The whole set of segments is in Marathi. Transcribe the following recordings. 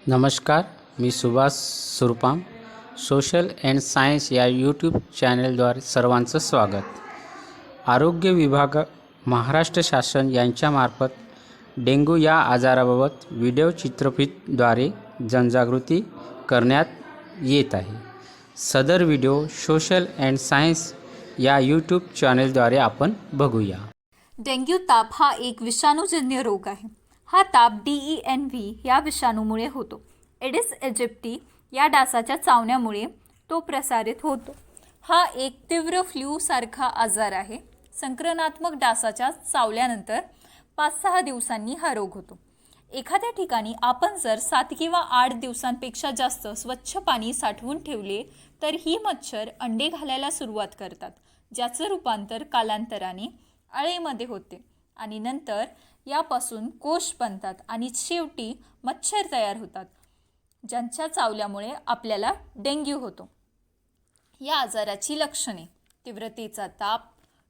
नमस्कार, मी सुभाष सुरपाम. सोशल अँड सायन्स या यूट्यूब चॅनलद्वारे सर्वांचं स्वागत. आरोग्य विभाग महाराष्ट्र शासन यांच्यामार्फत डेंग्यू या आजाराबाबत व्हिडिओ चित्रफितद्वारे जनजागृती करण्यात येत आहे. सदर व्हिडिओ सोशल अँड सायन्स या यूट्यूब चॅनलद्वारे आपण बघूया. डेंग्यू ताप हा एक विषाणूजन्य रोग आहे. हा ताप DENV या विषाणूमुळे होतो. एडिस इजिप्टी या डासाच्या चावण्यामुळे तो प्रसारित होतो. हा एक तीव्र फ्लूसारखा आजार आहे. संक्रमणात्मक डासाच्या चावल्यानंतर 5-6 दिवसांनी हा रोग होतो. एखाद्या ठिकाणी आपण जर 7 किंवा 8 दिवसांपेक्षा जास्त स्वच्छ पाणी साठवून ठेवले तर ही मच्छर अंडे घालायला सुरुवात करतात, ज्याचं रूपांतर कालांतराने अळेमध्ये होते आणि नंतर यापासून कोश बनतात आणि शेवटी मच्छर तयार होतात, ज्यांच्या चावल्यामुळे आपल्याला डेंग्यू होतो. या आजाराची लक्षणे: तीव्रतेचा ताप,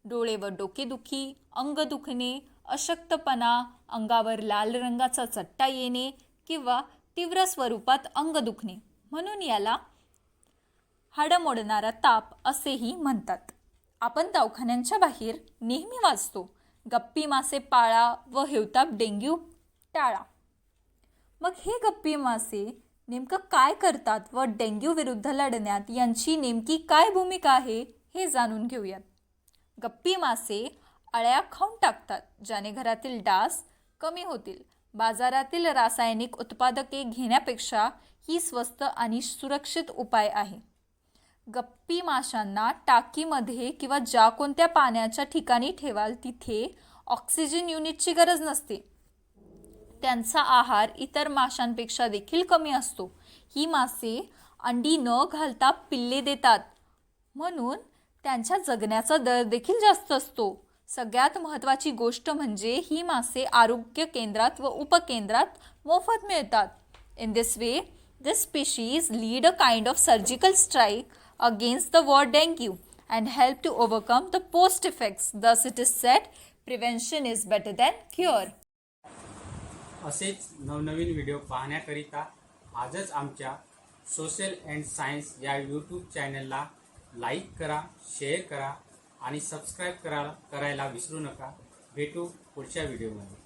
डोळे व डोकेदुखी, अंग दुखणे, अशक्तपणा, अंगावर लाल रंगाचा चट्टा येणे किंवा तीव्र स्वरूपात अंग दुखणे, म्हणून याला हाडं मोडणारा ताप असेही म्हणतात. आपण दवाखान्यांच्या बाहेर नेहमी वाचतो, गप्पी मासे पाळा व हिवताप डेंग्यू टाळा. मग हे गप्पी मासे नेमकं काय करतात व डेंग्यू विरुद्ध लढण्यात यांची नेमकी काय भूमिका आहे हे जाणून घेऊयात. गप्पी मासे अळ्या खाऊन टाकतात, ज्याने घरातील डास कमी होतील. बाजारातील रासायनिक उत्पादके घेण्यापेक्षा ही स्वस्त आणि सुरक्षित उपाय आहे. गप्पी माशांना टाकीमध्ये किंवा ज्या कोणत्या पाण्याच्या ठिकाणी ठेवाल तिथे ऑक्सिजन युनिटची गरज नसते. त्यांचा आहार इतर माशांपेक्षा देखील कमी असतो. ही मासे अंडी न घालता पिल्ले देतात, म्हणून त्यांच्या जगण्याचा दर देखील जास्त असतो. सगळ्यात महत्त्वाची गोष्ट म्हणजे ही मासे आरोग्य केंद्रात व उपकेंद्रात मोफत मिळतात. In this way this species lead a kind of surgical strike against the war dengue and help to overcome the post effects. Thus it is said prevention is better than cure. असेच नवनवीन व्हिडिओ पाहण्याकरिता आजच आमच्या सोशल अँड सायन्स या यूट्यूब चॅनलला लाईक करा, शेअर करा आणि सबस्क्राईब करायला विसरू नका. भेटू पुढच्या व्हिडिओमध्ये.